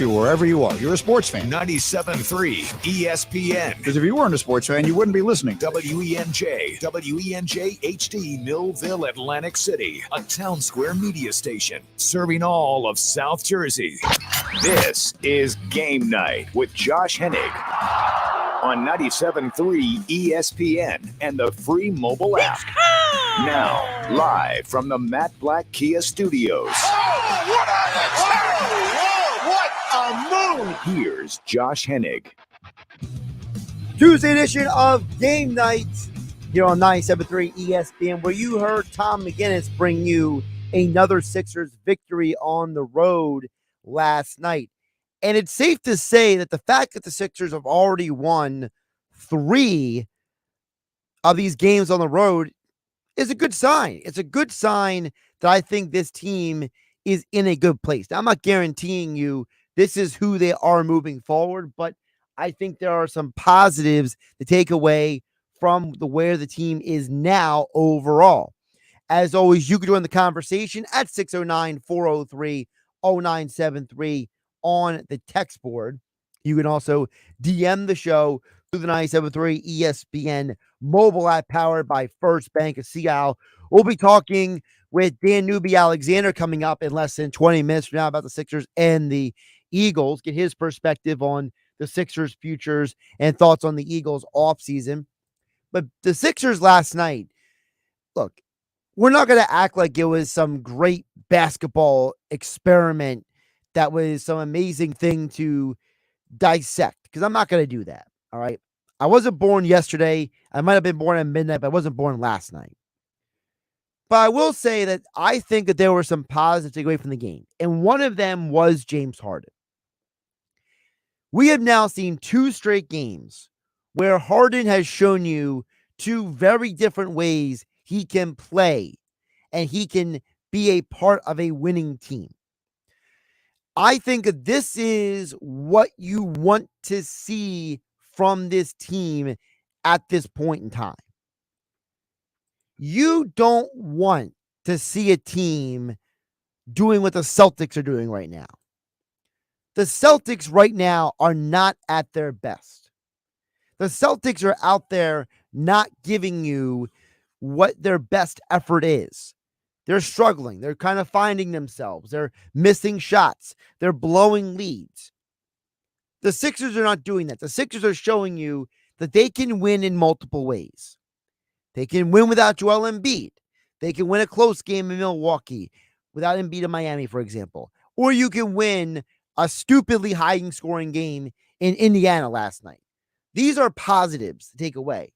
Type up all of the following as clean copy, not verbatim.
you wherever you are. You're a sports fan. 97.3 ESPN. Because if you weren't a sports fan, you wouldn't be listening. WENJ HD, Millville, Atlantic City, a town square media station serving all of South Jersey. This is Game Night with Josh Hennig on 97.3 ESPN and the free mobile app. Now, live from the Matt Black Kia Studios. What a move! Here's Josh Hennig. Tuesday edition of Game Night here on 97.3 ESPN, where you heard Tom McGinnis bring you another Sixers victory on the road last night. And it's safe to say that the fact that the Sixers have already won 3 of these games on the road is a good sign. It's a good sign that I think this team is in a good place. Now, I'm not guaranteeing you this is who they are moving forward, but I think there are some positives to take away from where the team is now overall. As always, you can join the conversation at 609-403-0973 on the text board. You can also DM the show through the 97.3 ESPN mobile app powered by First Bank of Seattle. We'll be talking with Dan Neuby Alexander coming up in less than 20 minutes from now about the Sixers and the Eagles. Get his perspective on the Sixers' futures and thoughts on the Eagles offseason. But the Sixers last night, look, we're not going to act like it was some great basketball experiment that was some amazing thing to dissect, because I'm not going to do that. All right. I wasn't born yesterday. I might have been born at midnight, but I wasn't born last night. But I will say that I think that there were some positives to take away from the game. And one of them was James Harden. We have now seen 2 straight games where Harden has shown you 2 very different ways he can play and he can be a part of a winning team. I think that this is what you want to see from this team at this point in time. You don't want to see a team doing what the Celtics are doing right now. The Celtics right now are not at their best. The Celtics are out there not giving you what their best effort is. They're struggling. They're kind of finding themselves. They're missing shots. They're blowing leads. The Sixers are not doing that. The Sixers are showing you that they can win in multiple ways. They can win without Joel Embiid. They can win a close game in Milwaukee without Embiid in Miami, for example. Or you can win a stupidly high-scoring game in Indiana last night. These are positives to take away.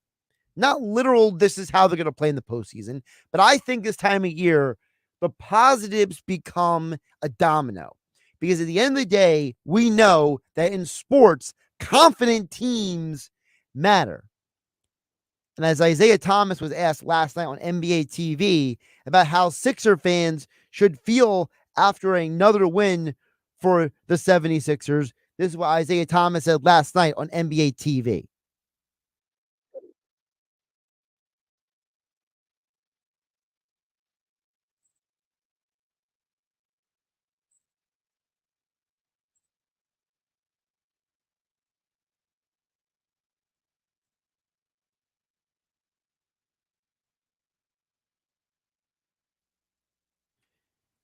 Not literal, this is how they're going to play in the postseason, but I think this time of year, the positives become a domino. Because at the end of the day, we know that in sports, confident teams matter. And as Isaiah Thomas was asked last night on NBA TV about how Sixer fans should feel after another win for the 76ers, this is what Isaiah Thomas said last night on NBA TV.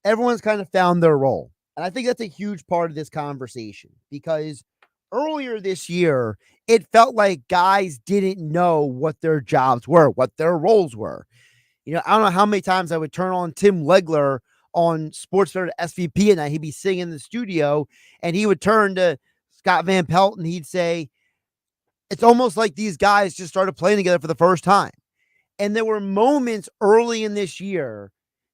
Everyone's kind of found their role. And I think that's a huge part of this conversation, because earlier this year, it felt like guys didn't know what their jobs were, what their roles were. You know, I don't know how many times I would turn on Tim Legler on SportsCenter SVP, and he'd be sitting in the studio and he would turn to Scott Van Pelt and he'd say, it's almost like these guys just started playing together for the first time. And there were moments early in this year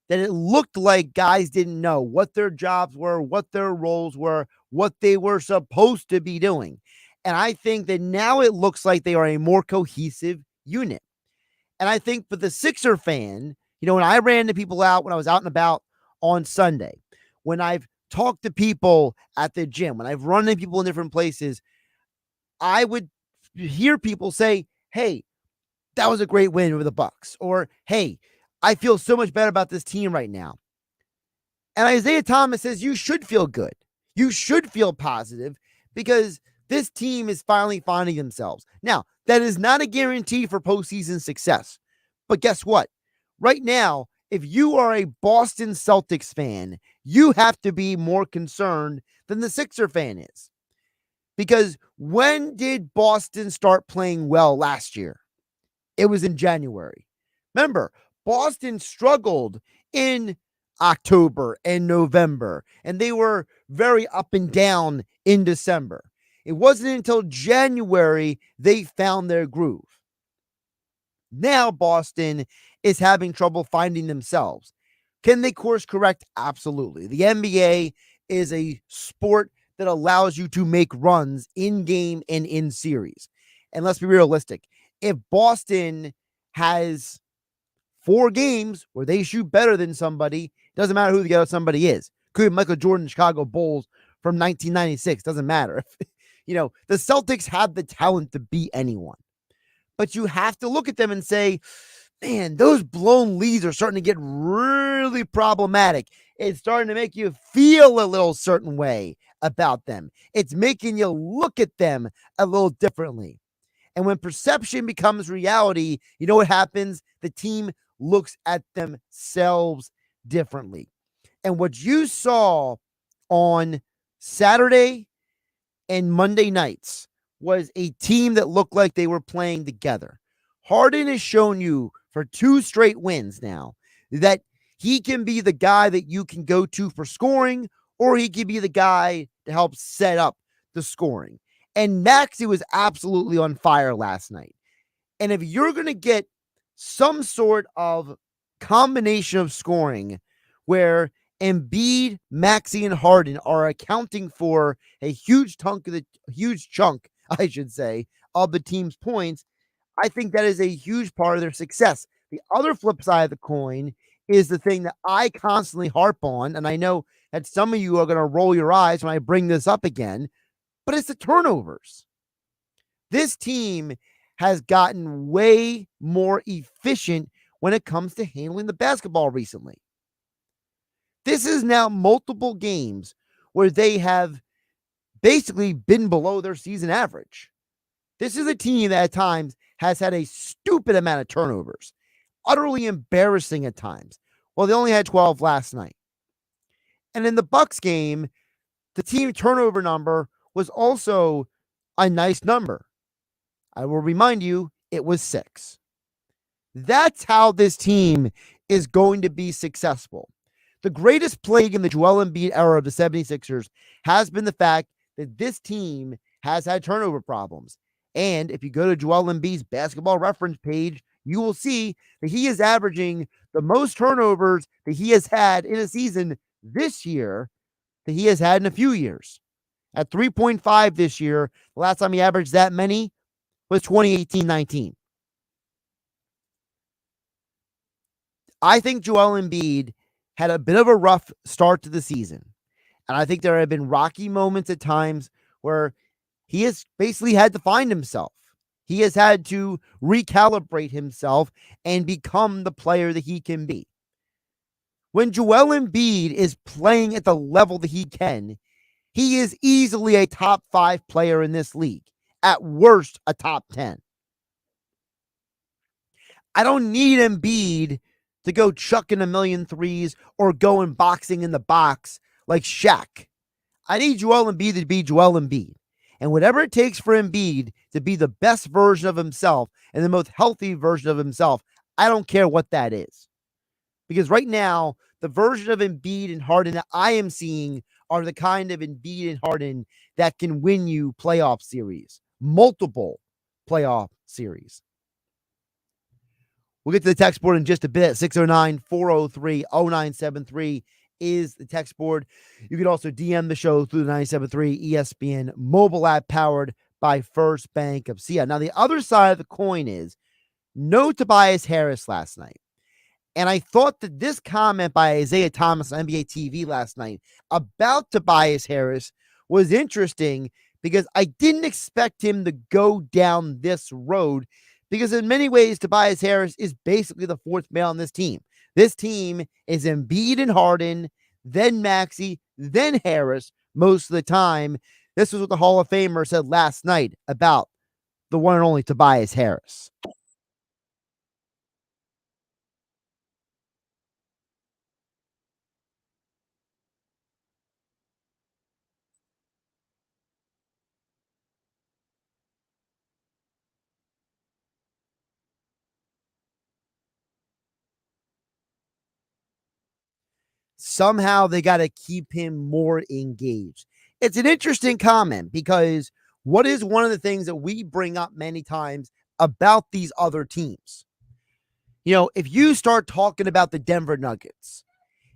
that it looked like guys didn't know what their jobs were, what their roles were, what they were supposed to be doing. And I think that now it looks like they are a more cohesive unit. And I think for the Sixer fan, you know, when I ran into people out, when I was out and about on Sunday, when I've talked to people at the gym, when I've run into people in different places, I would hear people say, hey, that was a great win over the Bucks. Or, hey, I feel so much better about this team right now. And Isaiah Thomas says you should feel good. You should feel positive because this team is finally finding themselves. Now, that is not a guarantee for postseason success. But guess what? Right now, if you are a Boston Celtics fan, you have to be more concerned than the Sixer fan is. Because when did Boston start playing well last year? It was in January. Remember, Boston struggled in October and November, and they were very up and down in December. It wasn't until January they found their groove. Now Boston is having trouble finding themselves. Can they course correct? Absolutely. The NBA is a sport that allows you to make runs in game and in series. And let's be realistic. If Boston has 4 games where they shoot better than somebody, doesn't matter who the other somebody is. Could be Michael Jordan, Chicago Bulls from 1996. Doesn't matter. The Celtics have the talent to beat anyone. But you have to look at them and say, man, those blown leads are starting to get really problematic. It's starting to make you feel a little certain way about them. It's making you look at them a little differently. And when perception becomes reality, you know what happens? The team looks at themselves differently. And what you saw on Saturday and Monday nights was a team that looked like they were playing together. Harden has shown you for 2 straight wins now that he can be the guy that you can go to for scoring, or he can be the guy to help set up the scoring. And Maxey was absolutely on fire last night. And if you're going to get some sort of combination of scoring where Embiid, Maxey, and Harden are accounting for a huge chunk, I should say, of the team's points, I think that is a huge part of their success. The other flip side of the coin is the thing that I constantly harp on, and I know that some of you are going to roll your eyes when I bring this up again, but it's the turnovers. This team has gotten way more efficient when it comes to handling the basketball recently. This is now multiple games where they have basically been below their season average. This is a team that at times has had a stupid amount of turnovers, utterly embarrassing at times. Well, they only had 12 last night. And in the Bucks game, the team turnover number was also a nice number. I will remind you, it was 6. That's how this team is going to be successful. The greatest plague in the Joel Embiid era of the 76ers has been the fact that this team has had turnover problems. And if you go to Joel Embiid's basketball reference page, you will see that he is averaging the most turnovers that he has had in a season this year that he has had in a few years. At 3.5 this year, the last time he averaged that many was 2018-19. I think Joel Embiid had a bit of a rough start to the season. And I think there have been rocky moments at times where he has basically had to find himself. He has had to recalibrate himself and become the player that he can be. When Joel Embiid is playing at the level that he can, he is easily a top 5 player in this league. At worst, a top 10. I don't need Embiid to go chucking a million threes or going boxing in the box like Shaq. I need Joel Embiid to be Joel Embiid. And whatever it takes for Embiid to be the best version of himself and the most healthy version of himself, I don't care what that is. Because right now, the version of Embiid and Harden that I am seeing are the kind of Embiid and Harden that can win you playoff series. Multiple playoff series. We'll get to the text board in just a bit. 609-403-0973 is the text board. You can also DM the show through the 97.3 ESPN mobile app powered by First Bank of Sia. Now, the other side of the coin is no Tobias Harris last night. And I thought that this comment by Isaiah Thomas on NBA TV last night about Tobias Harris was interesting because I didn't expect him to go down this road because in many ways, Tobias Harris is basically the 4th male on this team. This team is Embiid and Harden, then Maxey, then Harris, most of the time. This was what the Hall of Famer said last night about the one and only Tobias Harris. Somehow they got to keep him more engaged. It's an interesting comment because what is one of the things that we bring up many times about these other teams? You know, if you start talking about the Denver Nuggets,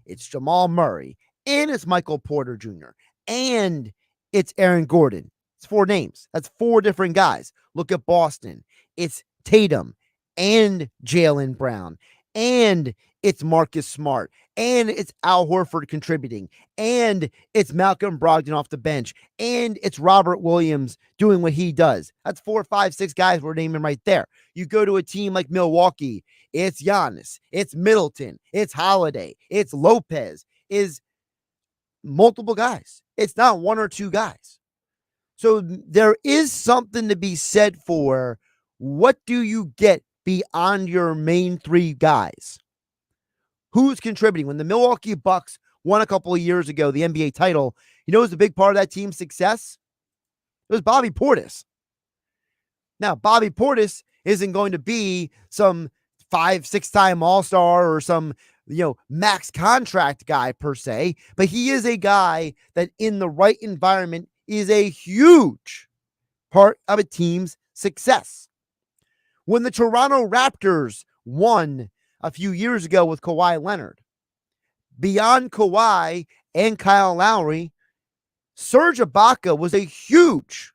it's Jamal Murray and it's Michael Porter Jr. and it's Aaron Gordon. It's 4 names. That's 4 different guys. Look at Boston. It's Tatum and Jaylen Brown and it's Marcus Smart and it's Al Horford contributing and it's Malcolm Brogdon off the bench and it's Robert Williams doing what he does. That's 4, 5, 6 guys we're naming right there. You go to a team like Milwaukee, it's Giannis, it's Middleton, it's Holiday, it's Lopez, is multiple guys. It's not 1 or 2 guys. So there is something to be said for what do you get beyond your main 3 guys? Who's contributing? When the Milwaukee Bucks won a couple of years ago the NBA title, you know who's a big part of that team's success? It was Bobby Portis. Now, Bobby Portis isn't going to be some 5, 6-time All-Star or some, max contract guy per se, but he is a guy that in the right environment is a huge part of a team's success. When the Toronto Raptors won a few years ago with Kawhi Leonard, beyond Kawhi and Kyle Lowry, Serge Ibaka was a huge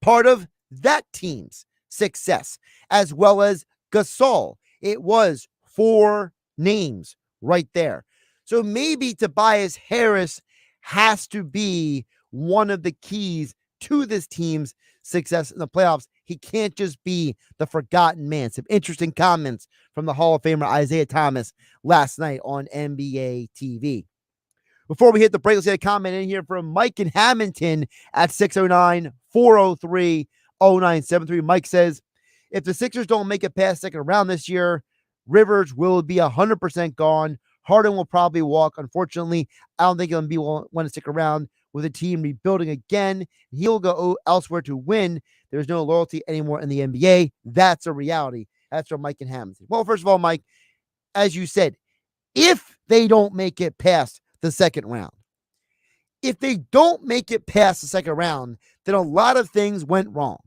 part of that team's success, as well as Gasol. It was 4 names right there. So maybe Tobias Harris has to be one of the keys to this team's success in the playoffs. He can't just be the forgotten man. Some interesting comments from the Hall of Famer Isaiah Thomas last night on NBA TV. Before we hit the break, let's get a comment in here from Mike in Hamilton at 609-403-0973. Mike says, if the Sixers don't make it past second round this year, Rivers will be 100% gone. Harden will probably walk. Unfortunately, I don't think he'll want to stick around with a team rebuilding again. He'll go elsewhere to win. There's no loyalty anymore in the NBA. That's a reality. That's from Mike in Hamilton. Well, first of all, Mike, as you said, if they don't make it past the second round, if they don't make it past the second round, then a lot of things went wrong.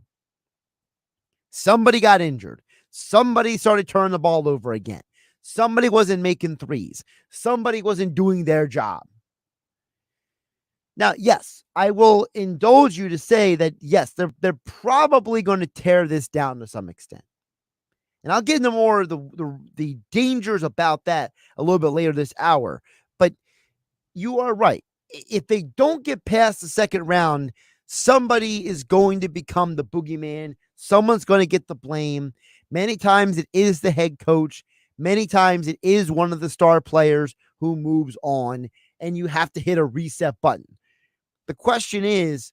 Somebody got injured. Somebody started turning the ball over again. Somebody wasn't making threes. Somebody wasn't doing their job. Now, yes, I will indulge you to say that, yes, they're probably going to tear this down to some extent. And I'll get into more of the dangers about that a little bit later this hour. But you are right. If they don't get past the second round, somebody is going to become the boogeyman. Someone's going to get the blame. Many times it is the head coach. Many times it is one of the star players who moves on, and you have to hit a reset button. The question is,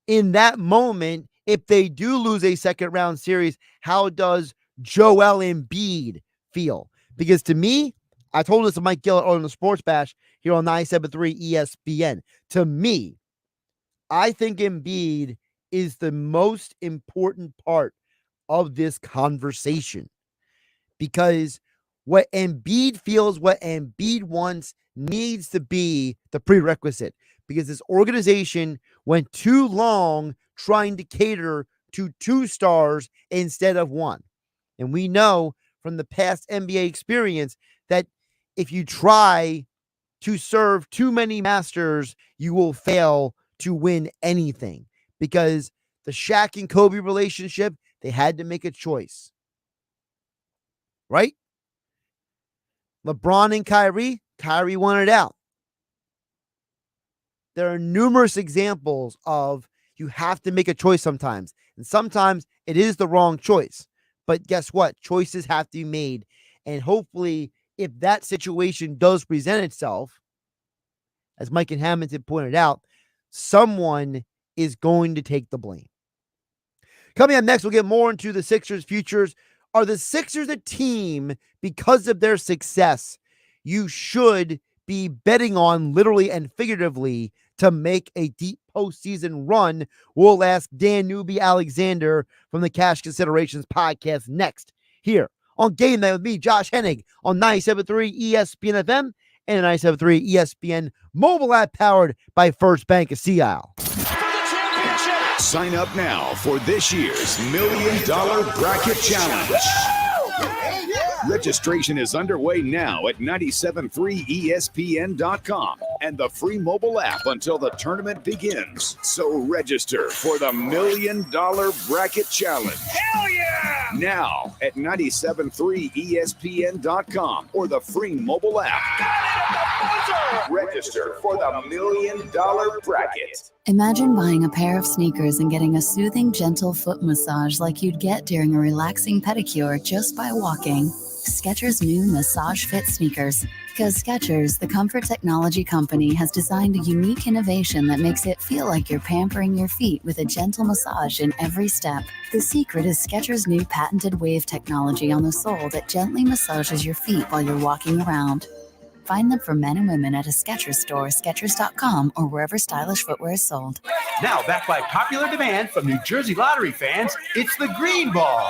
in that moment, if they do lose a second round series, how does Joel Embiid feel? Because to me, I told this to Mike Gillett on the Sports Bash here on 97.3 ESPN. To me, I think Embiid is the most important part of this conversation, because what Embiid feels, what Embiid wants, needs to be the prerequisite, because this organization went too long trying to cater to 2 stars instead of 1. And we know from the past NBA experience that if you try to serve too many masters, you will fail to win anything, because the Shaq and Kobe relationship, they had to make a choice, right? LeBron and Kyrie wanted out. There are numerous examples of you have to make a choice sometimes, and sometimes it is the wrong choice. But guess what? Choices have to be made, and hopefully, if that situation does present itself, as Mike and Hamilton pointed out, someone is going to take the blame. Coming up next, we'll get more into the Sixers' futures. Are the Sixers a team, because of their success, you should be betting on literally and figuratively to make a deep postseason run? We'll ask Dan Neuby Alexander from the Cash Considerations podcast next here on Game Night with me, Josh Hennig, on 97.3 ESPN FM and 97.3 ESPN mobile app powered by First Bank of Sea Isle. Sign up now for this year's $1 Million Bracket Challenge. Registration is underway now at 973ESPN.com and the free mobile app until the tournament begins. So register for the $1 Million Bracket Challenge. Hell yeah! Now at 973ESPN.com or the free mobile app. Register for the $1 Million Bracket. Imagine buying a pair of sneakers and getting a soothing, gentle foot massage like you'd get during a relaxing pedicure just by walking. Skechers' new Massage Fit sneakers. Because Skechers, the comfort technology company, has designed a unique innovation that makes it feel like you're pampering your feet with a gentle massage in every step. The secret is Skechers' new patented wave technology on the sole that gently massages your feet while you're walking around. Find them for men and women at a Skechers store, Skechers.com, or wherever stylish footwear is sold. Now, backed by popular demand from New Jersey Lottery fans, it's the Green Ball.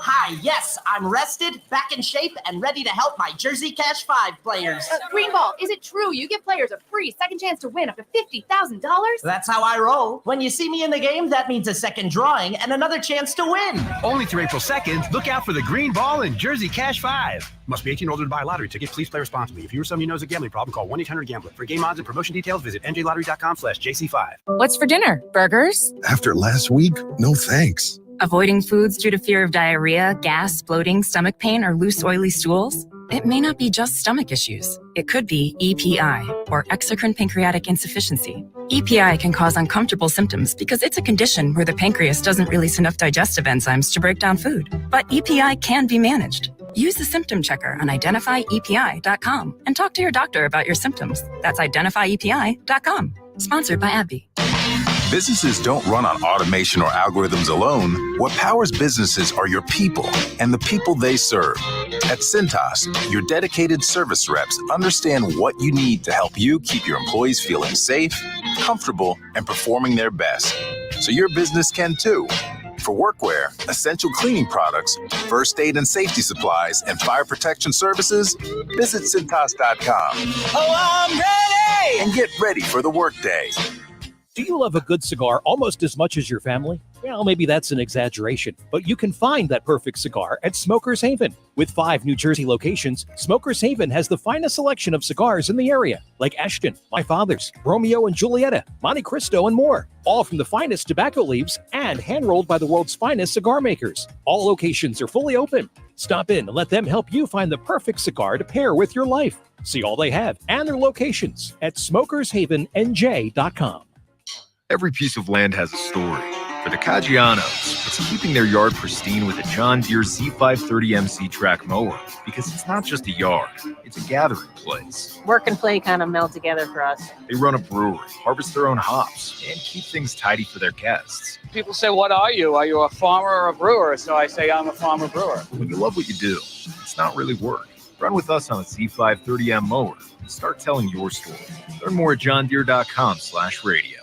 Hi, yes, I'm rested, back in shape, and ready to help my Jersey Cash 5 players. Greenball, is it true you give players a free second chance to win up to $50,000? That's how I roll. When you see me in the game, that means a second drawing and another chance to win. Only through April 2nd, look out for the Green Ball and Jersey Cash 5. Must be 18 or older to buy a lottery ticket. Please play responsibly. If you or someone you know has a gambling problem, call 1-800-GAMBLER. For game odds and promotion details, visit njlottery.com/JC5. What's for dinner? Burgers? After last week, no thanks. Avoiding foods due to fear of diarrhea, gas, bloating, stomach pain, or loose, oily stools? It may not be just stomach issues. It could be EPI, or exocrine pancreatic insufficiency. EPI can cause uncomfortable symptoms because it's a condition where the pancreas doesn't release enough digestive enzymes to break down food. But EPI can be managed. Use the symptom checker on identifyepi.com and talk to your doctor about your symptoms. That's identifyepi.com. Sponsored by AbbVie. Businesses don't run on automation or algorithms alone. What powers businesses are your people and the people they serve. At Cintas, your dedicated service reps understand what you need to help you keep your employees feeling safe, comfortable, and performing their best. So your business can too. For workwear, essential cleaning products, first aid and safety supplies, and fire protection services, visit Cintas.com. Oh, I'm ready! And get ready for the workday. Do you love a good cigar almost as much as your family? Well, maybe that's an exaggeration, but you can find that perfect cigar at Smokers Haven. With 5 New Jersey locations, Smokers Haven has the finest selection of cigars in the area, like Ashton, My Father's, Romeo and Julieta, Monte Cristo, and more. All from the finest tobacco leaves and hand-rolled by the world's finest cigar makers. All locations are fully open. Stop in and let them help you find the perfect cigar to pair with your life. See all they have and their locations at smokershavennj.com. Every piece of land has a story. For the Caggianos, it's keeping their yard pristine with a John Deere Z530MC track mower, because it's not just a yard, it's a gathering place. Work and play kind of meld together for us. They run a brewery, harvest their own hops, and keep things tidy for their guests. People say, what are you? Are you a farmer or a brewer? So I say I'm a farmer brewer. When you love what you do, it's not really work. Run with us on a Z530M mower and start telling your story. Learn more at johndeere.com/radio.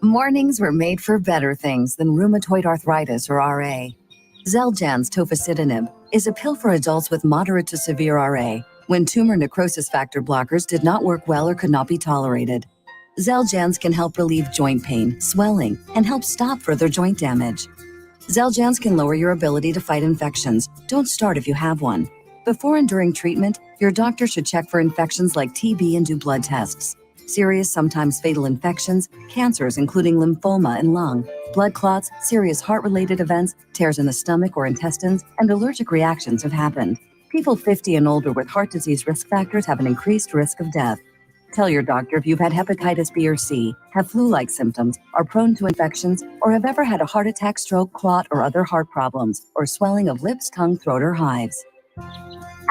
Mornings were made for better things than rheumatoid arthritis or RA. Xeljanz tofacitinib is a pill for adults with moderate to severe RA when tumor necrosis factor blockers did not work well or could not be tolerated. Xeljanz can help relieve joint pain, swelling, and help stop further joint damage. Xeljanz can lower your ability to fight infections. Don't start if you have one. Before and during treatment, your doctor should check for infections like TB and do blood tests. Serious, sometimes fatal infections, cancers including lymphoma and lung, blood clots, serious heart-related events, tears in the stomach or intestines, and allergic reactions have happened. People 50 and older with heart disease risk factors have an increased risk of death. Tell your doctor if you've had hepatitis B or C, have flu-like symptoms, are prone to infections, or have ever had a heart attack, stroke, clot, or other heart problems, or swelling of lips, tongue, throat, or hives.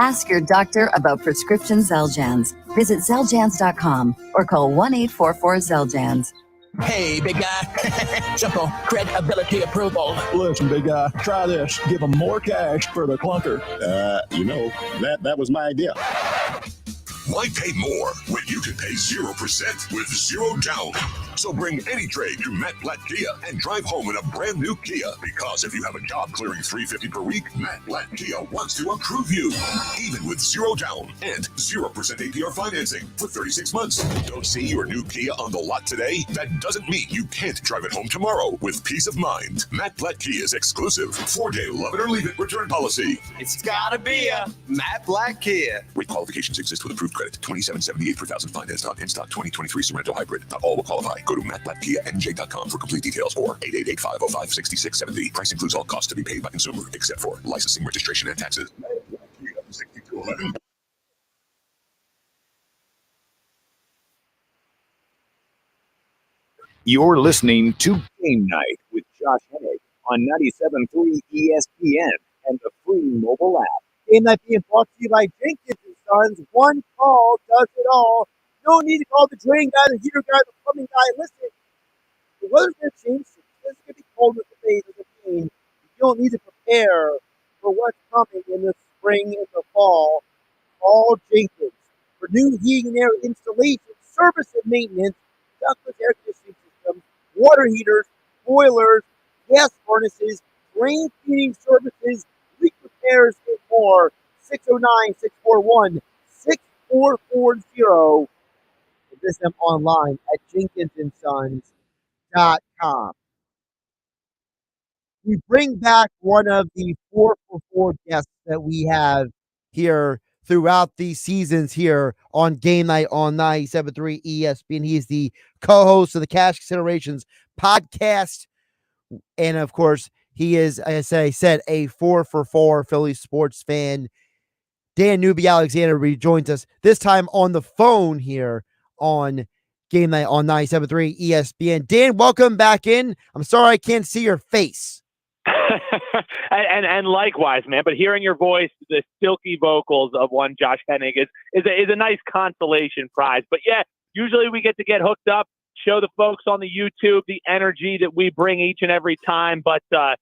Ask your doctor about prescription Xeljanz. Visit Zelljans.com or call 1-844-ZELLJANS. Hey, big guy. Simple credibility approval. Listen, big guy, try this. Give them more cash for the clunker. That was my idea. Why pay more when you can pay 0% with 0 down? So bring any trade to Matt Blatt Kia and drive home in a brand new Kia. Because if you have a job clearing $350 per week, Matt Blatt Kia wants to approve you. Even with 0 down and 0% APR financing for 36 months. Don't see your new Kia on the lot today? That doesn't mean you can't drive it home tomorrow with peace of mind. Matt Blatt Kia's exclusive 4-day love it or leave it return policy. It's gotta be a Matt Blatt Kia. Rate qualifications exist with approved credit. $27.78 per thousand financed on in-stock 2023 Sorento Hybrid. Not all will qualify. Go to mattblattkianj.com for complete details or 888-505-6670. Price includes all costs to be paid by consumer, except for licensing, registration, and taxes. 6211. You're listening to Game Night with Josh Hennig on 97.3 ESPN and the free mobile app. Game Night being brought to you by Jenkins & Sons. One call does it all. No need to call the drain guy, the heater guy, the plumbing guy. Listen, the weather's going to change. It's going to be colder today than the rain. You don't need to prepare for what's coming in the spring and the fall. Call Jenkins for new heating and air installation, service and maintenance, ductless air conditioning systems, water heaters, boilers, gas furnaces, drain cleaning services, leak repairs, and more. 609-641-6440. Visit them online at jenkinsandsons.com. We bring back one of the 4-for-4 guests that we have here throughout these seasons here on Game Night on 97.3 ESPN. He is the co-host of the Cash Considerations podcast. And, of course, he is, as I said, a 4-for-4 Philly sports fan. Dan Neuby Alexander rejoins us, this time on the phone here on Game Night on 97.3 ESPN. Dan, welcome back in. I'm sorry I can't see your face. and likewise, man. But hearing your voice, the silky vocals of one Josh Hennig is a nice consolation prize. But yeah, usually we get hooked up, show the folks on the YouTube the energy that we bring each and every time. But I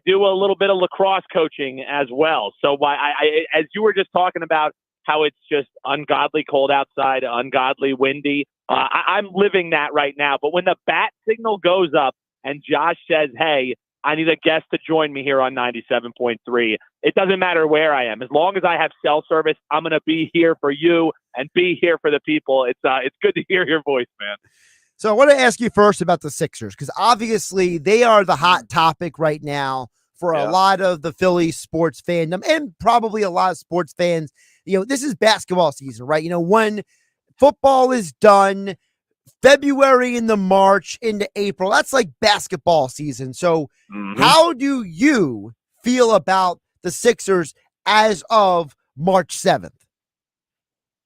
do a little bit of lacrosse coaching as well. So I as you were just talking about how it's just ungodly cold outside, ungodly windy, I'm living that right now. But when the bat signal goes up and Josh says, hey, I need a guest to join me here on 97.3, it doesn't matter where I am. As long as I have cell service, I'm going to be here for you and be here for the people. It's good to hear your voice, man. So I want to ask you first about the Sixers, because obviously they are the hot topic right now for a lot of the Philly sports fandom and probably a lot of sports fans. You know, this is basketball season, right? You know, when football is done, February into March into April, that's like basketball season. So how do you feel about the Sixers as of March 7th?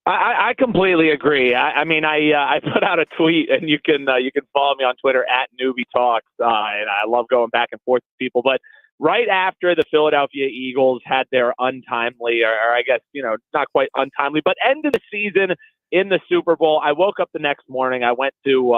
I completely agree. I put out a tweet, and you can follow me on Twitter at Neuby Talks, and I love going back and forth with people. But right after the Philadelphia Eagles had their untimely, or I guess not quite untimely, but end of the season in the Super Bowl, I woke up the next morning. I went to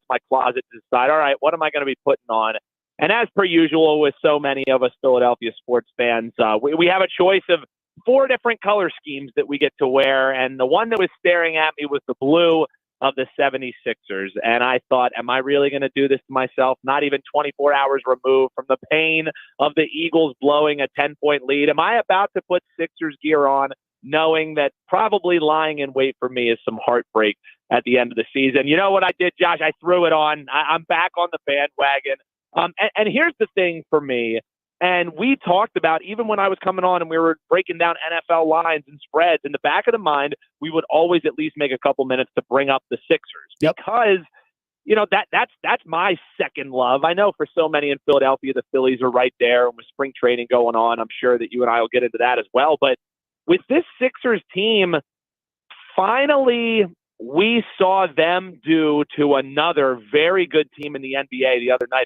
my closet to decide, all right, what am I going to be putting on? And as per usual, with so many of us Philadelphia sports fans, we have a choice of 4 different color schemes that we get to wear. And the one that was staring at me was the blue of the 76ers. And I thought, am I really going to do this to myself? Not even 24 hours removed from the pain of the Eagles blowing a 10-point lead. Am I about to put Sixers gear on, knowing that probably lying in wait for me is some heartbreak at the end of the season? You know what I did, Josh? I threw it on. I'm back on the bandwagon. And here's the thing for me. And we talked about, even when I was coming on and we were breaking down NFL lines and spreads, in the back of the mind, we would always at least make a couple minutes to bring up the Sixers because, that's my second love. I know for so many in Philadelphia, the Phillies are right there, and with spring training going on, I'm sure that you and I will get into that as well. But with this Sixers team, finally, we saw them do to another very good team in the NBA the other night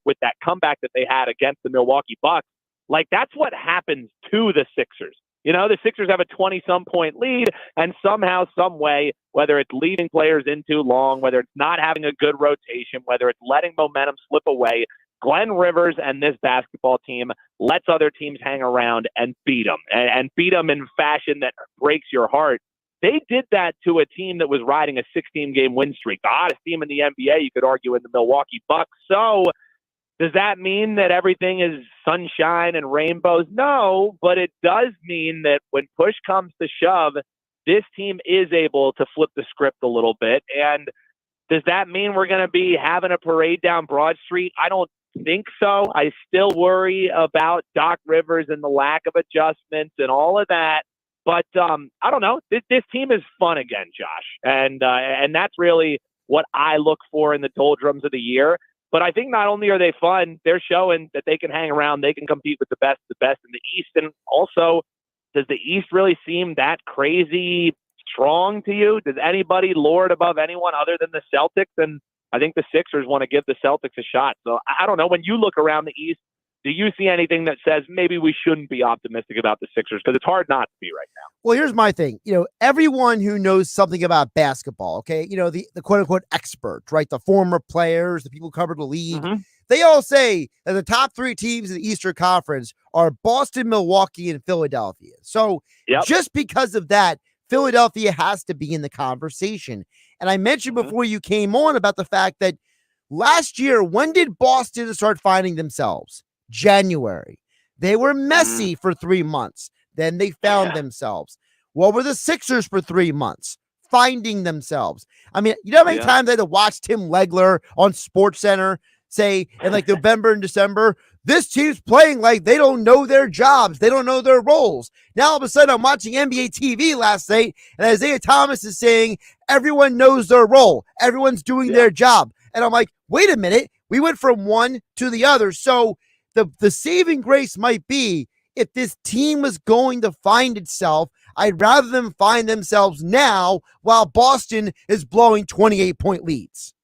with that comeback that they had against the Milwaukee Bucks. Like, that's what happens to the Sixers. The Sixers have a 20-some point lead, and somehow, some way, whether it's leaving players in too long, whether it's not having a good rotation, whether it's letting momentum slip away, Glenn Rivers and this basketball team lets other teams hang around and beat them, and beat them in fashion that breaks your heart. They did that to a team that was riding a 16-game win streak, the hottest team in the NBA, you could argue, in the Milwaukee Bucks. So does that mean that everything is sunshine and rainbows? No, but it does mean that when push comes to shove, this team is able to flip the script a little bit. And does that mean we're going to be having a parade down Broad Street? I don't think so. I still worry about Doc Rivers and the lack of adjustments and all of that. But I don't know. This team is fun again, Josh. And that's really what I look for in the doldrums of the year. But I think not only are they fun, they're showing that they can hang around, they can compete with the best in the East. And also, does the East really seem that crazy strong to you? Does anybody lord above anyone other than the Celtics? And I think the Sixers want to give the Celtics a shot. So I don't know. When you look around the East, do you see anything that says maybe we shouldn't be optimistic about the Sixers? Because it's hard not to be right now. Well, here's my thing. Everyone who knows something about basketball, okay, the quote unquote experts, right? The former players, the people who covered the league, they all say that the top three teams in the Eastern Conference are Boston, Milwaukee, and Philadelphia. So just because of that, Philadelphia has to be in the conversation. And I mentioned before you came on about the fact that last year, when did Boston start finding themselves? January. They were messy for 3 months. Then they found themselves. What were the Sixers for 3 months? Finding themselves. I mean, you know how many times I had to watch Tim Legler on SportsCenter say in like November and December, this team's playing like they don't know their jobs. They don't know their roles. Now, all of a sudden, I'm watching NBA TV last night, and Isaiah Thomas is saying everyone knows their role. Everyone's doing their job. And I'm like, wait a minute. We went from one to the other. So the saving grace might be if this team was going to find itself, I'd rather them find themselves now while Boston is blowing 28-point leads.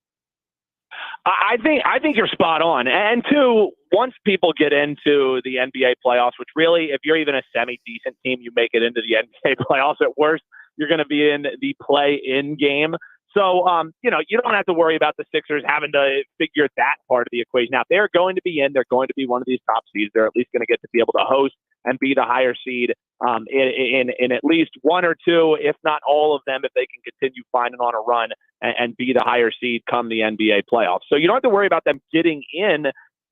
I think you're spot on. And two, once people get into the NBA playoffs, which really, if you're even a semi-decent team, you make it into the NBA playoffs. At worst, you're going to be in the play-in game. So, you don't have to worry about the Sixers having to figure that part of the equation out. They're going to be in. They're going to be one of these top seeds. They're at least going to get to be able to host and be the higher seed in at least one or two, if not all of them, if they can continue finding on a run and be the higher seed come the NBA playoffs. So you don't have to worry about them getting in.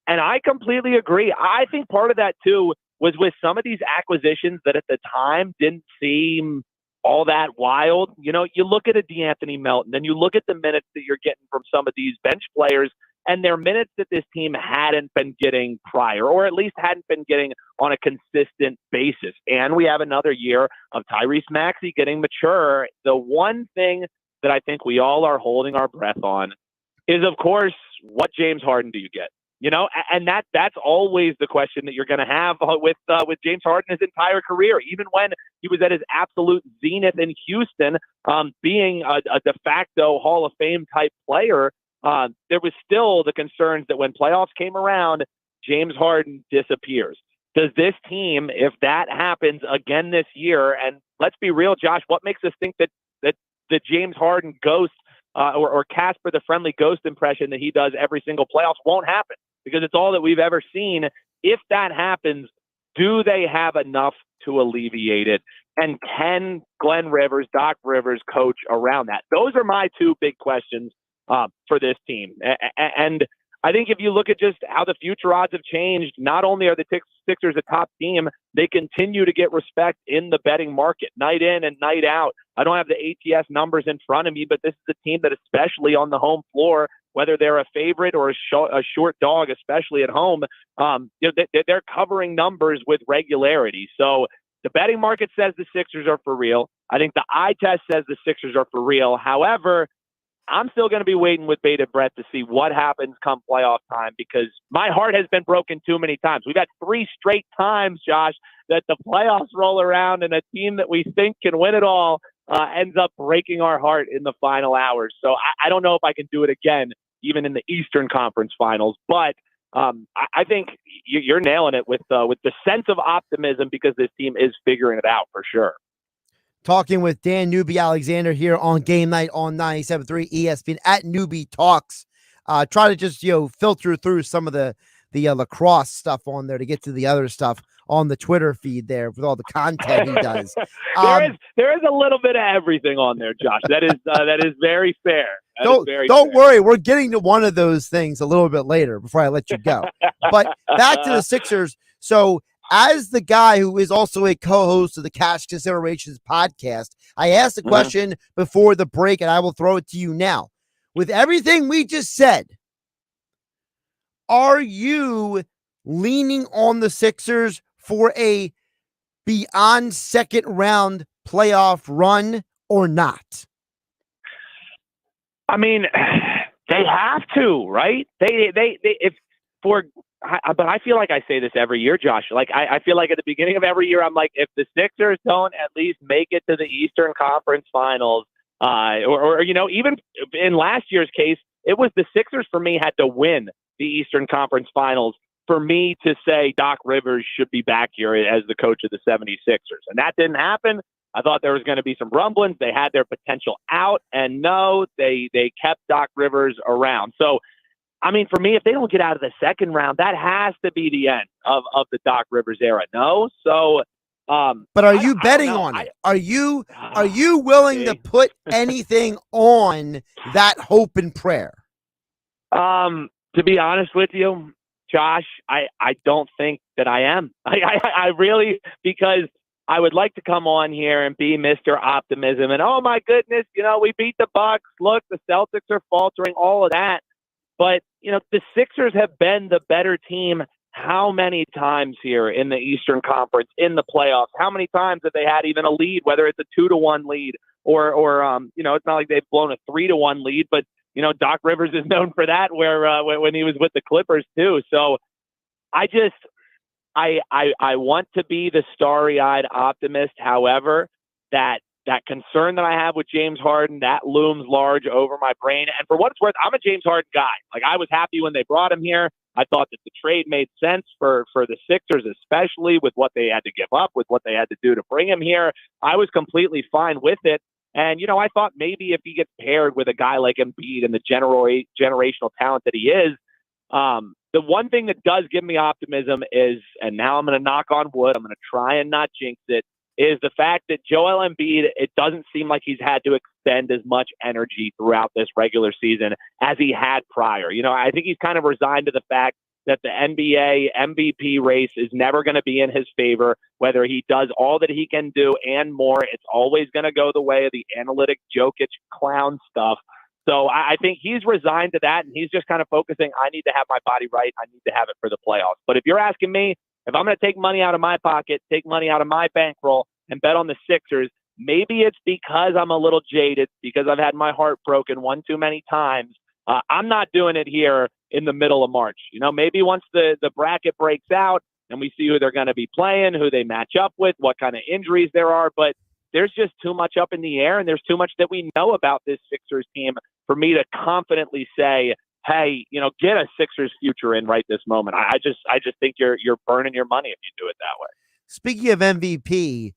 And I completely agree. I think part of that, too, was with some of these acquisitions that at the time didn't seem all that wild. You look at a DeAnthony Melton, then you look at the minutes that you're getting from some of these bench players, and they're minutes that this team hadn't been getting prior, or at least hadn't been getting on a consistent basis. And we have another year of Tyrese Maxey getting mature. The one thing that I think we all are holding our breath on is, of course, what James Harden do you get? And that's always the question that you're going to have with James Harden his entire career. Even when he was at his absolute zenith in Houston, being a de facto Hall of Fame type player, there was still the concerns that when playoffs came around, James Harden disappears. Does this team, if that happens again this year, and let's be real, Josh, what makes us think that the James Harden ghost or Casper the Friendly Ghost impression that he does every single playoffs won't happen? Because it's all that we've ever seen. If that happens, do they have enough to alleviate it? And can Glenn Rivers, Doc Rivers coach around that? Those are my two big questions for this team. And I think if you look at just how the future odds have changed, not only are the Sixers a top team, they continue to get respect in the betting market, night in and night out. I don't have the ATS numbers in front of me, but this is a team that, especially on the home floor, whether they're a favorite or a short dog, especially at home, they're covering numbers with regularity. So the betting market says the Sixers are for real. I think the eye test says the Sixers are for real. However, I'm still going to be waiting with bated breath to see what happens come playoff time, because my heart has been broken too many times. We've had 3 straight times, Josh, that the playoffs roll around and a team that we think can win it all ends up breaking our heart in the final hours. So I don't know if I can do it again, even in the Eastern Conference Finals. But I think you're nailing it with the sense of optimism because this team is figuring it out for sure. Talking with Dan Neuby Alexander here on Game Night on 97.3 ESPN at Neuby Talks. Try to just filter through some of the lacrosse stuff on there to get to the other stuff on the Twitter feed there with all the content he does. There is a little bit of everything on there, Josh. That is very fair. Don't worry, we're getting to one of those things a little bit later before I let you go. But back to the Sixers. So as the guy who is also a co-host of the Cash Considerations podcast, I asked the question before the break, and I will throw it to you now. With everything we just said, are you leaning on the Sixers for a beyond second round playoff run or not? I mean, they have to, right? But I feel like I say this every year, Josh. Like I feel like at the beginning of every year, I'm like, if the Sixers don't at least make it to the Eastern Conference Finals, or even in last year's case, it was the Sixers for me had to win the Eastern Conference Finals for me to say Doc Rivers should be back here as the coach of the 76ers. And that didn't happen. I thought there was going to be some rumblings. They had their potential out, and no, they kept Doc Rivers around. So, I mean, for me, if they don't get out of the second round, that has to be the end of the Doc Rivers era. No? So, but are you betting on it? Are you willing to put anything on that hope and prayer? To be honest with you, Josh, I don't think that I am. I really, because I would like to come on here and be Mr. Optimism and, oh my goodness, we beat the Bucks. Look, the Celtics are faltering, all of that. But, the Sixers have been the better team how many times here in the Eastern Conference, in the playoffs? How many times have they had even a lead, whether it's a 2-1 lead or it's not like they've blown a 3-1 lead, but Doc Rivers is known for that when he was with the Clippers too. So I want to be the starry-eyed optimist. However, that concern that I have with James Harden, that looms large over my brain. And for what it's worth, I'm a James Harden guy. Like, I was happy when they brought him here. I thought that the trade made sense for the Sixers, especially with what they had to give up, with what they had to do to bring him here. I was completely fine with it. And, I thought maybe if he gets paired with a guy like Embiid and the generational talent that he is, the one thing that does give me optimism is, and now I'm going to knock on wood, I'm going to try and not jinx it, is the fact that Joel Embiid, it doesn't seem like he's had to expend as much energy throughout this regular season as he had prior. I think he's kind of resigned to the fact that the NBA MVP race is never going to be in his favor, whether he does all that he can do and more. It's always going to go the way of the analytic Jokic clown stuff. So I think he's resigned to that, and he's just kind of focusing, I need to have my body right. I need to have it for the playoffs. But if you're asking me, if I'm going to take money out of my pocket, take money out of my bankroll, and bet on the Sixers, maybe it's because I'm a little jaded, because I've had my heart broken one too many times. I'm not doing it here in the middle of March. Maybe once the bracket breaks out and we see who they're going to be playing, who they match up with, what kind of injuries there are. But there's just too much up in the air, and there's too much that we know about this Sixers team for me to confidently say, hey, get a Sixers future in right this moment. I just think you're burning your money if you do it that way. Speaking of MVP,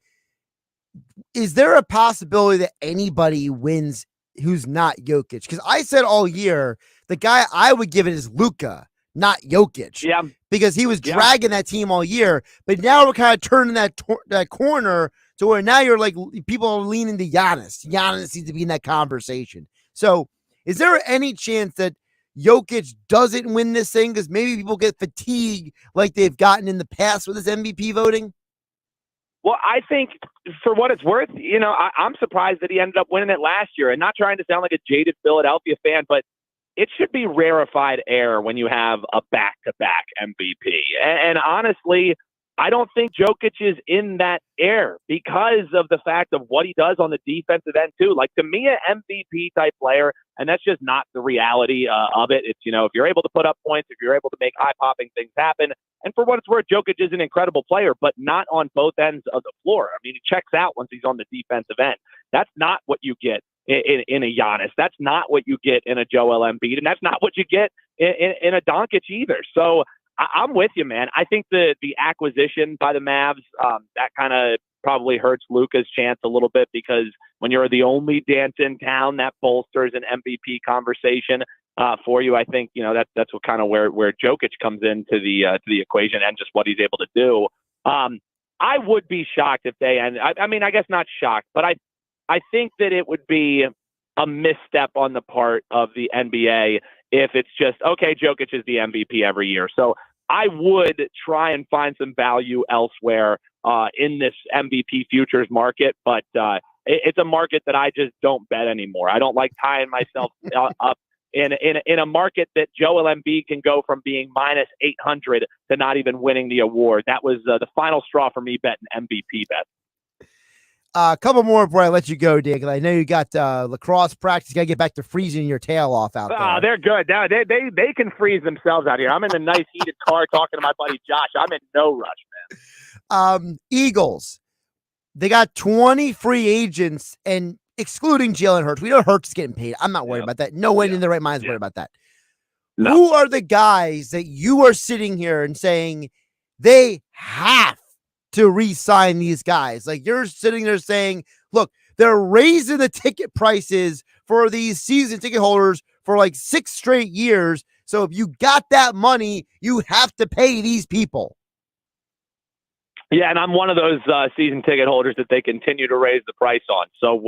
is there a possibility that anybody wins who's not Jokic? Because I said all year, the guy I would give it is Luka, not Jokic. Yeah. Because he was dragging that team all year. But now we're kind of turning that corner to where now you're like, people are leaning to Giannis. Giannis needs to be in that conversation. So is there any chance that Jokic doesn't win this thing because maybe people get fatigued like they've gotten in the past with this MVP voting? Well, I think for what it's worth, I'm surprised that he ended up winning it last year, and not trying to sound like a jaded Philadelphia fan, but it should be rarefied air when you have a back-to-back MVP. And honestly, I don't think Jokic is in that air because of the fact of what he does on the defensive end too. Like, to me, an MVP type player, and that's just not the reality of it. It's, if you're able to put up points, if you're able to make eye-popping things happen. And for what it's worth, Jokic is an incredible player, but not on both ends of the floor. I mean, he checks out once he's on the defensive end. That's not what you get in a Giannis. That's not what you get in a Joel Embiid, and that's not what you get in a Doncic either. So I'm with you, man. I think the acquisition by the Mavs, that kind of probably hurts Luka's chance a little bit, because when you're the only dance in town, that bolsters an MVP conversation for you. I think, that's what kind of where Jokic comes into the equation, and just what he's able to do. I would be shocked if they end. I mean, I guess not shocked, but I think that it would be a misstep on the part of the NBA if it's just, okay, Jokic is the MVP every year. So I would try and find some value elsewhere in this MVP futures market, but it's a market that I just don't bet anymore. I don't like tying myself up in a market that Joel Embiid can go from being minus 800 to not even winning the award. That was the final straw for me betting MVP bets. A couple more before I let you go, Dick. I know you got lacrosse practice. You got to get back to freezing your tail off out there. They're good. Now they can freeze themselves out here. I'm in a nice heated car talking to my buddy Josh. I'm in no rush, man. Eagles, they got 20 free agents, and excluding Jalen Hurts. We know Hurts is getting paid. I'm not worried about that. No one in their right mind is worried about that. No. Who are the guys that you are sitting here and saying they have to re-sign these guys? Like, you're sitting there saying, look, they're raising the ticket prices for these season ticket holders for like 6 straight years. So if you got that money, you have to pay these people. Yeah, and I'm one of those season ticket holders that they continue to raise the price on. So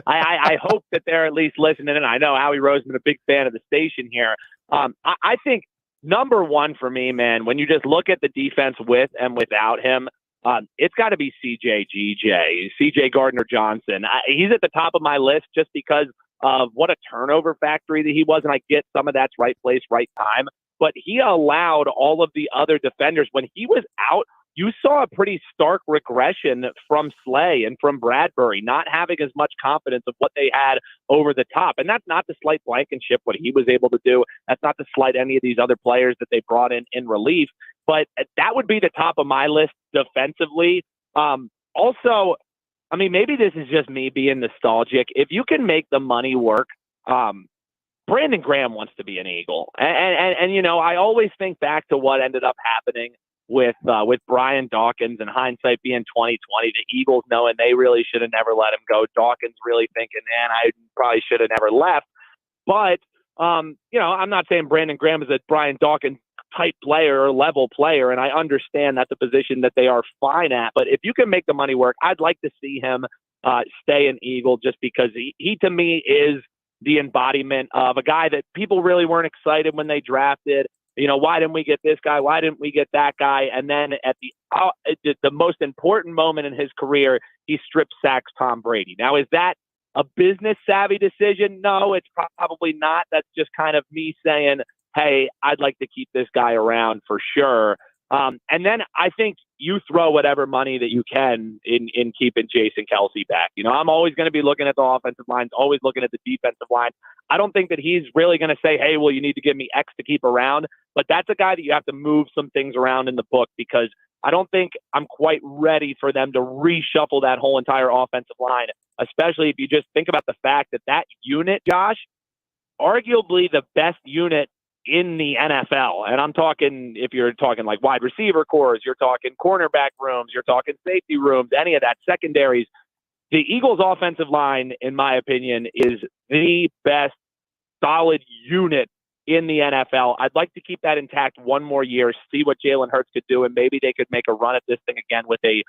I hope that they're at least listening. And I know Howie Roseman, a big fan of the station here. I think number one for me, man, when you just look at the defense with and without him, it's got to be CJ Gardner-Johnson. He's at the top of my list just because of what a turnover factory that he was. And I get some of that's right place, right time. But he allowed all of the other defenders, when he was out, you saw a pretty stark regression from Slay and from Bradbury, not having as much confidence of what they had over the top. And that's not to slight Blankenship, what he was able to do. That's not to slight any of these other players that they brought in relief. But that would be the top of my list defensively. Also, I mean, maybe this is just me being nostalgic. If you can make the money work, Brandon Graham wants to be an Eagle. And I always think back to what ended up happening with Brian Dawkins, and hindsight being 2020, the Eagles knowing they really should have never let him go. Dawkins really thinking, man, I probably should have never left. But, I'm not saying Brandon Graham is a Brian Dawkins type player or level player, and I understand that's a position that they are fine at. But if you can make the money work, I'd like to see him stay an Eagle, just because he to me is the embodiment of a guy that people really weren't excited when they drafted. Why didn't we get this guy? Why didn't we get that guy? And then at the most important moment in his career, he strip sacks Tom Brady. Now, is that a business savvy decision? No, it's probably not. That's just kind of me saying, hey, I'd like to keep this guy around for sure. And then I think you throw whatever money that you can in keeping Jason Kelce back. I'm always going to be looking at the offensive lines, always looking at the defensive line. I don't think that he's really going to say, hey, well, you need to give me X to keep around. But that's a guy that you have to move some things around in the book, because I don't think I'm quite ready for them to reshuffle that whole entire offensive line, especially if you just think about the fact that unit, Josh, arguably the best unit in the NFL. And I'm talking, if you're talking like wide receiver cores, you're talking cornerback rooms, you're talking safety rooms, any of that, secondaries. The Eagles offensive line, in my opinion, is the best solid unit in the NFL. I'd like to keep that intact one more year, see what Jalen Hurts could do, and maybe they could make a run at this thing again with a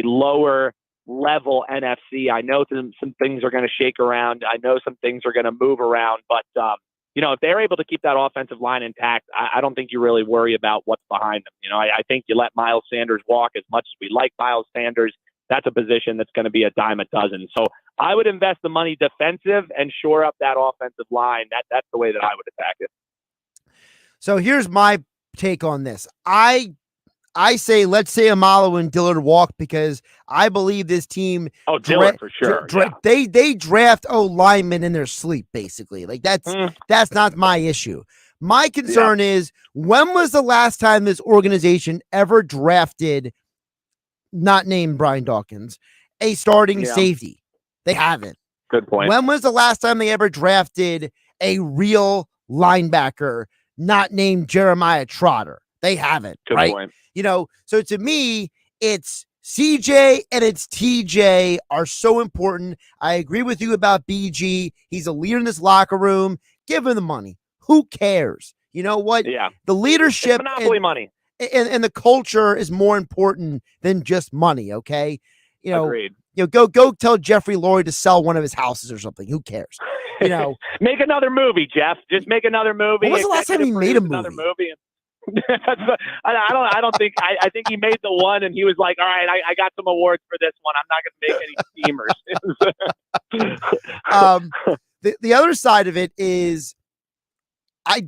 lower level NFC. I know some things are going to shake around. I know some things are going to move around, but if they're able to keep that offensive line intact, I don't think you really worry about what's behind them. I think you let Miles Sanders walk. As much as we like Miles Sanders, that's a position that's going to be a dime a dozen. So I would invest the money defensive and shore up that offensive line. That's the way that I would attack it. So here's my take on this. I say let's say Amalo and Dillard walk, because I believe this team. Oh, Dillard for sure. They draft linemen in their sleep, basically. Like that's not my issue. My concern is, when was the last time this organization ever drafted, not named Brian Dawkins, a starting safety? They haven't. Good point. When was the last time they ever drafted a real linebacker, not named Jeremiah Trotter. They haven't, Good right? point. So to me, it's CJ and it's TJ are so important. I agree with you about BG. He's a leader in this locker room. Give him the money. Who cares? You know what? Yeah. The leadership It's monopoly money. And the culture is more important than just money, okay? Agreed. Go tell Jeffrey Lurie to sell one of his houses or something. Who cares? Make another movie, Jeff. Just make another movie. When was the last time he made a movie? Another movie. I don't think I think he made the one and he was like, all right, I got some awards for this one. I'm not going to make any steamers. The other side of it is I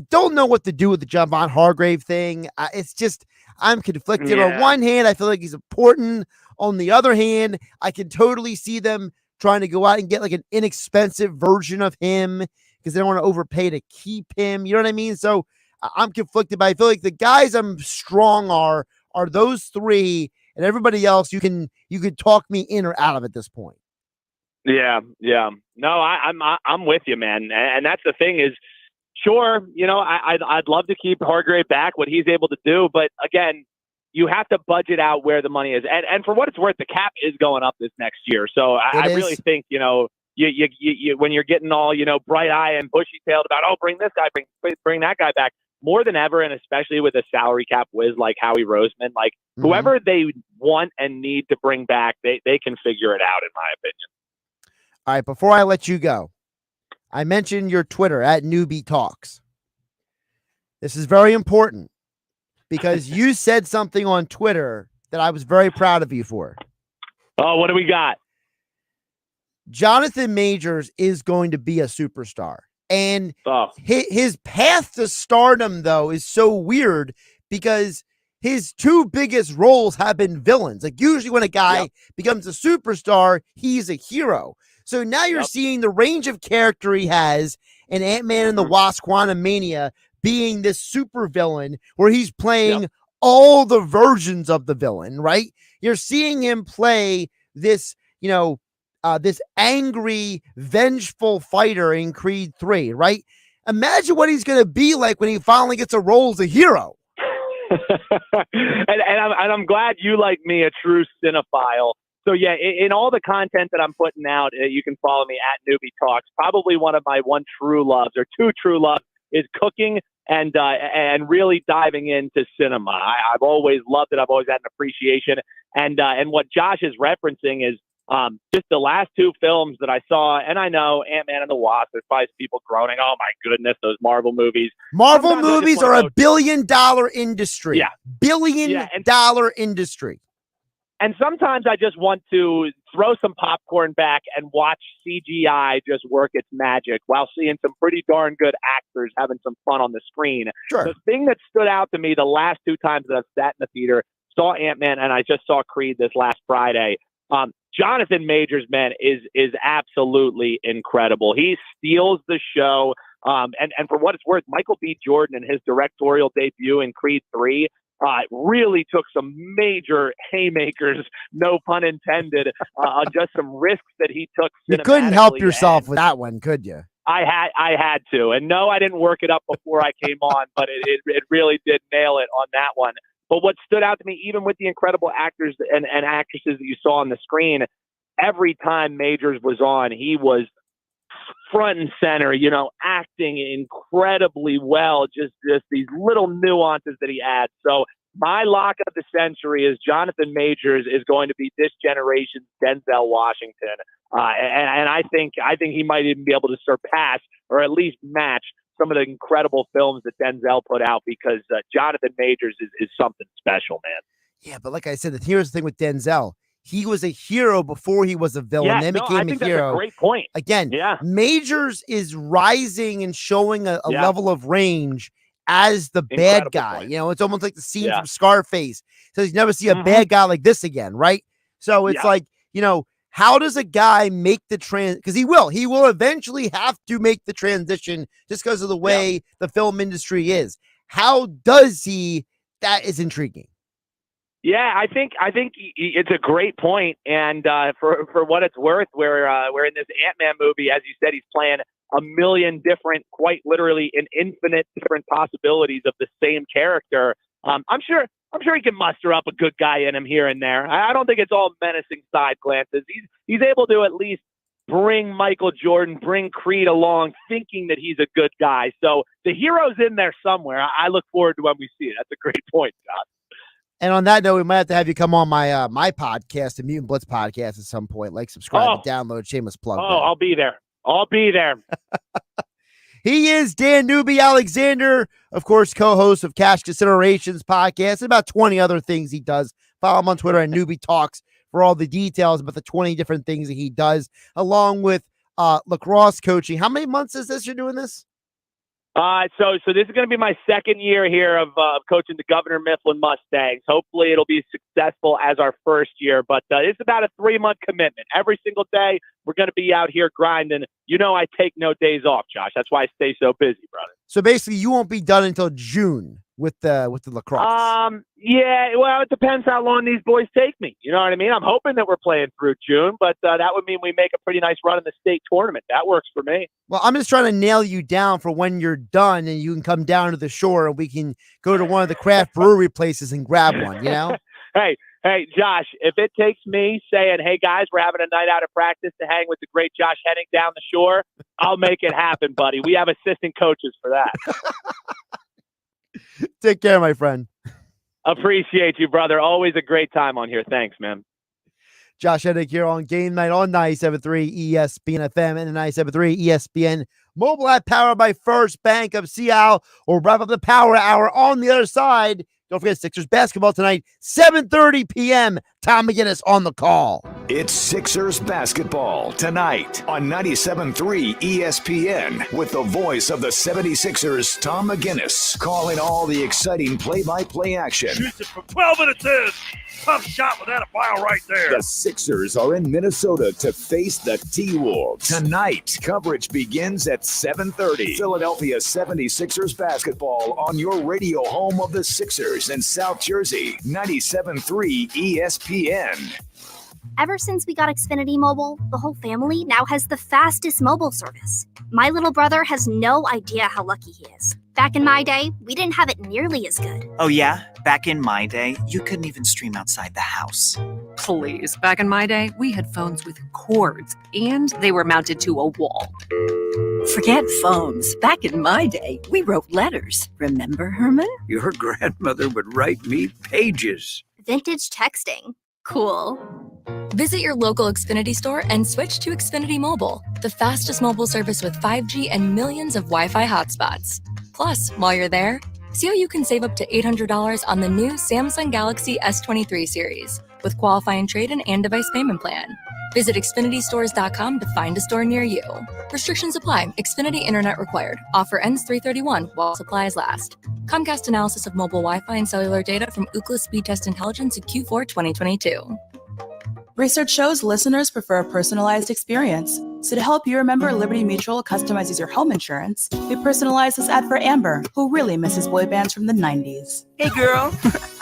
don't know what to do with the Javon Hargrave thing. It's just I'm conflicted. On one hand, I feel like he's important. On the other hand, I can totally see them trying to go out and get like an inexpensive version of him because they don't want to overpay to keep him. You know what I mean? So I'm conflicted, but I feel like the guys I'm strong are those three, and everybody else you could talk me in or out of at this point. Yeah. No, I'm with you, man. And that's the thing is, sure, I'd love to keep Hargrave back, what he's able to do, but again, you have to budget out where the money is. And for what it's worth, the cap is going up this next year. So I really think, you when you're getting all, bright eye and bushy tailed about, oh, bring this guy, bring that guy back more than ever. And especially with a salary cap whiz like Howie Roseman, like whoever they want and need to bring back, they can figure it out, in my opinion. All right. Before I let you go, I mentioned your Twitter at Neuby Talks. This is very important because you said something on Twitter that I was very proud of you for. Oh, what do we got? Jonathan Majors is going to be a superstar. And his path to stardom, though, is so weird because his two biggest roles have been villains. Like usually when a guy becomes a superstar, he's a hero. So now you're seeing the range of character he has in Ant-Man and the Wasp: Quantumania being this super villain where he's playing all the versions of the villain, right? You're seeing him play this, this angry, vengeful fighter in Creed 3, right? Imagine what he's going to be like when he finally gets a role as a hero. and I'm glad you, like me, a true cinephile. So, yeah, in all the content that I'm putting out, you can follow me at Neuby Talks. Probably one of my two true loves is cooking and really diving into cinema. I've always loved it. I've always had an appreciation. And what Josh is referencing is just the last two films that I saw. And I know Ant-Man and the Wasp, there's probably people groaning, oh, my goodness, those Marvel movies. Marvel movies are a $1 billion industry. Yeah. $1 billion industry. And sometimes I just want to throw some popcorn back and watch CGI just work its magic while seeing some pretty darn good actors having some fun on the screen. Sure. The thing that stood out to me the last two times that I've sat in the theater, saw Ant-Man, and I just saw Creed this last Friday. Jonathan Majors, man, is absolutely incredible. He steals the show. And for what it's worth, Michael B. Jordan in his directorial debut in Creed 3 really took some major haymakers, no pun intended, on just some risks that he took. You couldn't help yourself with that one, could you? I had to. And no, I didn't work it up before I came on, but it really did nail it on that one. But what stood out to me, even with the incredible actors and actresses that you saw on the screen, every time Majors was on, he was front and center, acting incredibly well, just these little nuances that he adds. So my lock of the century is Jonathan Majors is going to be this generation's Denzel Washington. And I think he might even be able to surpass or at least match some of the incredible films that Denzel put out because Jonathan Majors is something special, man. Yeah, but like I said, here's the thing with Denzel. He was a hero before he was a villain. Then became I think a hero. That's a great point. Again, Majors is rising and showing a level of range as the bad guy. Point. It's almost like the scene from Scarface. So you never see a bad guy like this again, right? So it's like, how does a guy make the because he will eventually have to make the transition just because of the way the film industry is. How does he? That is intriguing. Yeah, I think it's a great point. And for what it's worth, we're in this Ant-Man movie. As you said, he's playing a million different, quite literally an infinite different possibilities of the same character. I'm sure he can muster up a good guy in him here and there. I don't think it's all menacing side glances. He's able to at least bring Michael Jordan, bring Creed along, thinking that he's a good guy. So the hero's in there somewhere. I look forward to when we see it. That's a great point, Josh. And on that note, we might have to have you come on my my podcast, the Mutant Blitz podcast, at some point. Like, subscribe, and download. Shameless plug. Oh, I'll be there. I'll be there. He is Dan Neuby Alexander, of course, co-host of Cash Considerations podcast, and about 20 other things he does. Follow him on Twitter at Neuby Talks for all the details about the 20 different things that he does, along with lacrosse coaching. How many months is this you're doing this? So this is going to be my second year here of coaching the Governor Mifflin Mustangs. Hopefully it'll be successful as our first year, but it's about a 3-month commitment. Every single day we're going to be out here grinding. You know, I take no days off, Josh. That's why I stay so busy, brother. So basically you won't be done until June with the lacrosse. Yeah, well, it depends how long these boys take me. You know what I mean? I'm hoping that we're playing through June, but that would mean we make a pretty nice run in the state tournament. That works for me. Well, I'm just trying to nail you down for when you're done and you can come down to the shore and we can go to one of the craft brewery places and grab one, you know? Hey, Josh, if it takes me saying, hey, guys, we're having a night out of practice to hang with the great Josh Hennig down the shore, I'll make it happen, buddy. We have assistant coaches for that. Take care, my friend. Appreciate you, brother. Always a great time on here. Thanks, man. Josh Hennig here on Game Night on 97.3 ESPN FM and the 97.3 ESPN mobile app, powered by First Bank of Seattle. We'll wrap up the Power Hour on the other side. Don't forget Sixers basketball tonight, 7:30 p.m. Tom McGinnis on the call. It's Sixers basketball tonight on 97.3 ESPN with the voice of the 76ers, Tom McGinnis, calling all the exciting play-by-play action. Shoots it from 12 and a 10. Tough shot without a foul right there. The Sixers are in Minnesota to face the T-Wolves. Tonight, coverage begins at 7:30. Philadelphia 76ers basketball on your radio home of the Sixers in South Jersey, 97.3 ESPN. Ever since we got Xfinity Mobile, the whole family now has the fastest mobile service. My little brother has no idea how lucky he is. Back in my day, we didn't have it nearly as good. Oh yeah? Back in my day, you couldn't even stream outside the house. Please, back in my day, we had phones with cords, and they were mounted to a wall. Forget phones. Back in my day, we wrote letters. Remember, Herman? Your grandmother would write me pages. Vintage texting. Cool. Visit your local Xfinity store and switch to Xfinity Mobile, the fastest mobile service with 5G and millions of Wi-Fi hotspots. Plus, while you're there, see how you can save up to $800 on the new Samsung Galaxy S23 series with qualifying trade-in and device payment plan. Visit XfinityStores.com to find a store near you. Restrictions apply. Xfinity Internet required. Offer ends 3/31 while supplies last. Comcast analysis of mobile Wi-Fi and cellular data from Ookla Speed Test Intelligence in Q4 2022. Research shows listeners prefer a personalized experience. So to help you remember, Liberty Mutual customizes your home insurance. We personalized this ad for Amber, who really misses boy bands from the 90s. Hey girl,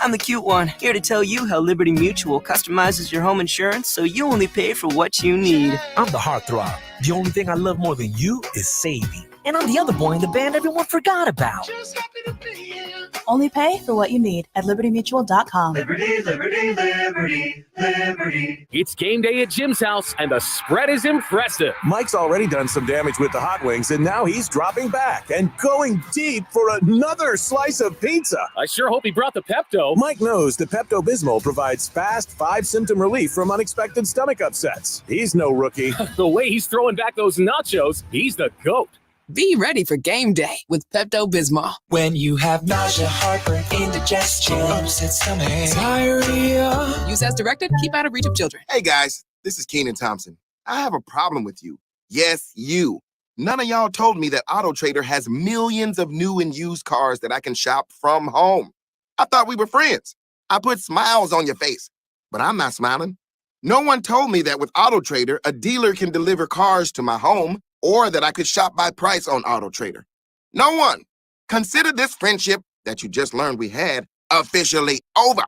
I'm the cute one, here to tell you how Liberty Mutual customizes your home insurance so you only pay for what you need. I'm the heartthrob. The only thing I love more than you is saving. And I'm the other boy in the band everyone forgot about. Only pay for what you need at libertymutual.com. Liberty, liberty, liberty, liberty. It's game day at Jim's house, and the spread is impressive. Mike's already done some damage with the hot wings, and now he's dropping back and going deep for another slice of pizza. I sure hope he brought the Pepto. Mike knows the Pepto-Bismol provides fast 5-symptom relief from unexpected stomach upsets. He's no rookie. The way he's throwing back those nachos, he's the GOAT. Be ready for game day with Pepto-Bismol. When you have nausea, heartburn, indigestion, upset stomach, diarrhea. Use as directed. Keep out of reach of children. Hey guys, this is Keenan Thompson. I have a problem with you. Yes, you. None of y'all told me that AutoTrader has millions of new and used cars that I can shop from home. I thought we were friends. I put smiles on your face, but I'm not smiling. No one told me that with AutoTrader, a dealer can deliver cars to my home, or that I could shop by price on AutoTrader. No one. Consider this friendship that you just learned we had officially over.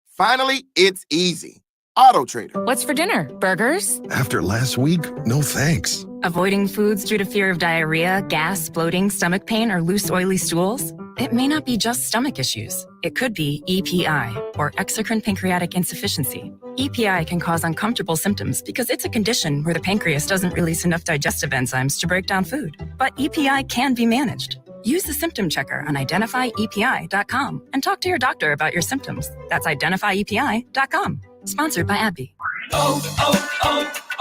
Finally, it's easy. Auto Trader. What's for dinner? Burgers? After last week, no thanks. Avoiding foods due to fear of diarrhea, gas, bloating, stomach pain, or loose, oily stools? It may not be just stomach issues. It could be EPI, or exocrine pancreatic insufficiency. EPI can cause uncomfortable symptoms because it's a condition where the pancreas doesn't release enough digestive enzymes to break down food. But EPI can be managed. Use the symptom checker on identifyepi.com and talk to your doctor about your symptoms. That's identifyepi.com. Sponsored by AbbVie.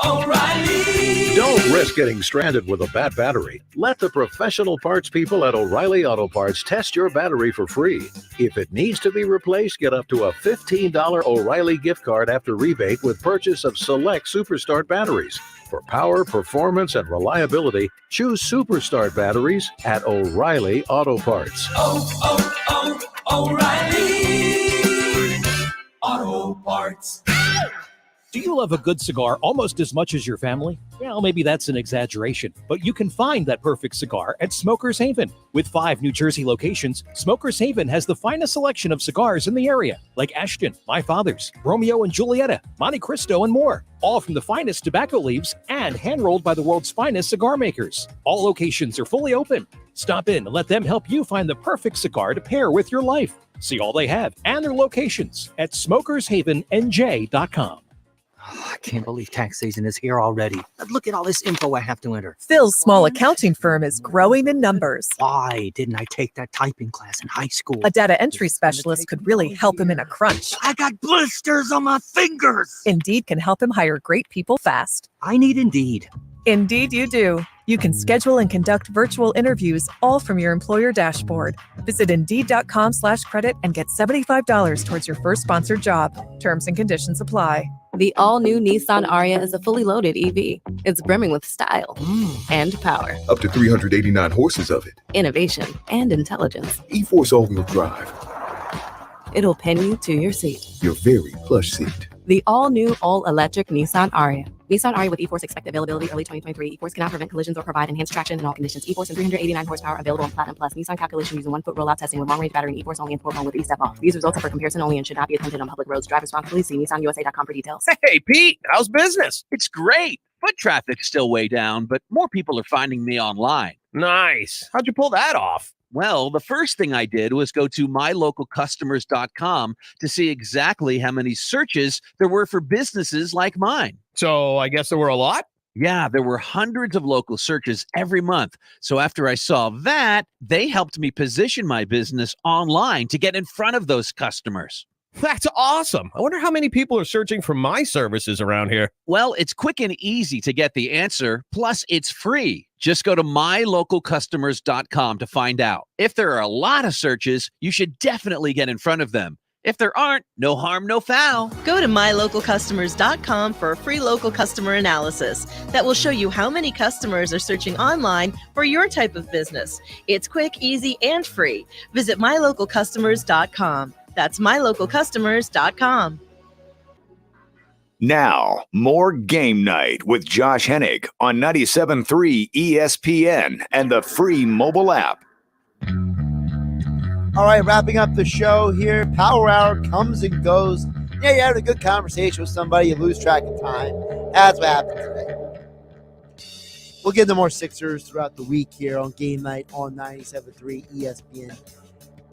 O'Reilly. Don't risk getting stranded with a bad battery. Let the professional parts people at O'Reilly Auto Parts test your battery for free. If it needs to be replaced, get up to a $15 O'Reilly gift card after rebate with purchase of select Superstart batteries. For power, performance, and reliability, choose Superstart batteries at O'Reilly Auto Parts. O'Reilly Auto Parts. Do you love a good cigar almost as much as your family? Well, maybe that's an exaggeration, but you can find that perfect cigar at Smoker's Haven. With 5 New Jersey locations, Smoker's Haven has the finest selection of cigars in the area, like Ashton, My Father's, Romeo and Julieta, Monte Cristo, and more. All from the finest tobacco leaves and hand-rolled by the world's finest cigar makers. All locations are fully open. Stop in and let them help you find the perfect cigar to pair with your life. See all they have and their locations at smokershavennj.com. I can't believe tax season is here already. Look at all this info I have to enter. Phil's small accounting firm is growing in numbers. Why didn't I take that typing class in high school? A data entry specialist could really help him in a crunch. I got blisters on my fingers. Indeed can help him hire great people fast. I need Indeed. Indeed you do. You can schedule and conduct virtual interviews all from your employer dashboard. Visit Indeed.com/credit and get $75 towards your first sponsored job. Terms and conditions apply. The all-new Nissan Ariya is a fully loaded EV. It's brimming with style and power. Up to 389 horses of it. Innovation and intelligence. E-Force all-wheel drive. It'll pin you to your seat. Your very plush seat. The all-new, all-electric Nissan Ariya. Nissan Ariya with E-Force expected availability early 2023. E-Force cannot prevent collisions or provide enhanced traction in all conditions. E-Force and 389 horsepower available on Platinum Plus. Nissan calculation using 1-foot rollout testing with long-range battery and E-Force only in 4 with E-Step off. These results are for comparison only and should not be attempted on public roads. Drive responsibly. See NissanUSA.com for details. Hey, Pete, how's business? It's great. Foot traffic's still way down, but more people are finding me online. Nice. How'd you pull that off? Well, the first thing I did was go to mylocalcustomers.com to see exactly how many searches there were for businesses like mine. So I guess there were a lot? Yeah, there were hundreds of local searches every month. So after I saw that, they helped me position my business online to get in front of those customers. That's awesome. I wonder how many people are searching for my services around here. Well, it's quick and easy to get the answer. Plus, it's free. Just go to mylocalcustomers.com to find out. If there are a lot of searches, you should definitely get in front of them. If there aren't, no harm, no foul. Go to mylocalcustomers.com for a free local customer analysis that will show you how many customers are searching online for your type of business. It's quick, easy, and free. Visit mylocalcustomers.com. That's mylocalcustomers.com. Now, more Game Night with Josh Hennig on 97.3 ESPN and the free mobile app. All right, wrapping up the show here. Power Hour comes and goes. Yeah, you're having a good conversation with somebody, you lose track of time. That's what happened today. We'll get into more Sixers throughout the week here on Game Night on 97.3 ESPN.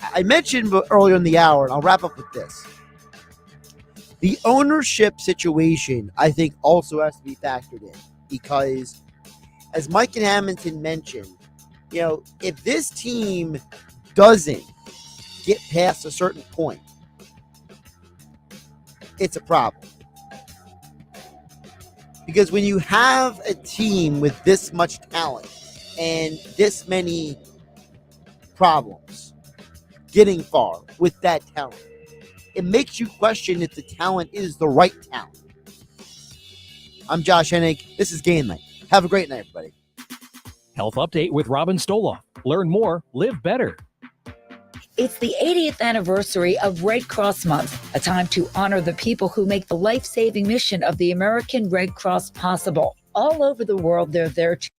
I mentioned earlier in the hour, and I'll wrap up with this. The ownership situation, I think, also has to be factored in because, as Mike and Hamilton mentioned, you know, if this team doesn't get past a certain point, it's a problem. Because when you have a team with this much talent and this many problems getting far with that talent, it makes you question if the talent is the right talent. I'm Josh Hennig. This is Game Night. Have a great night, everybody. Health Update with Robin Stoloff. Learn more, live better. It's the 80th anniversary of Red Cross Month, a time to honor the people who make the life-saving mission of the American Red Cross possible. All over the world, they're there to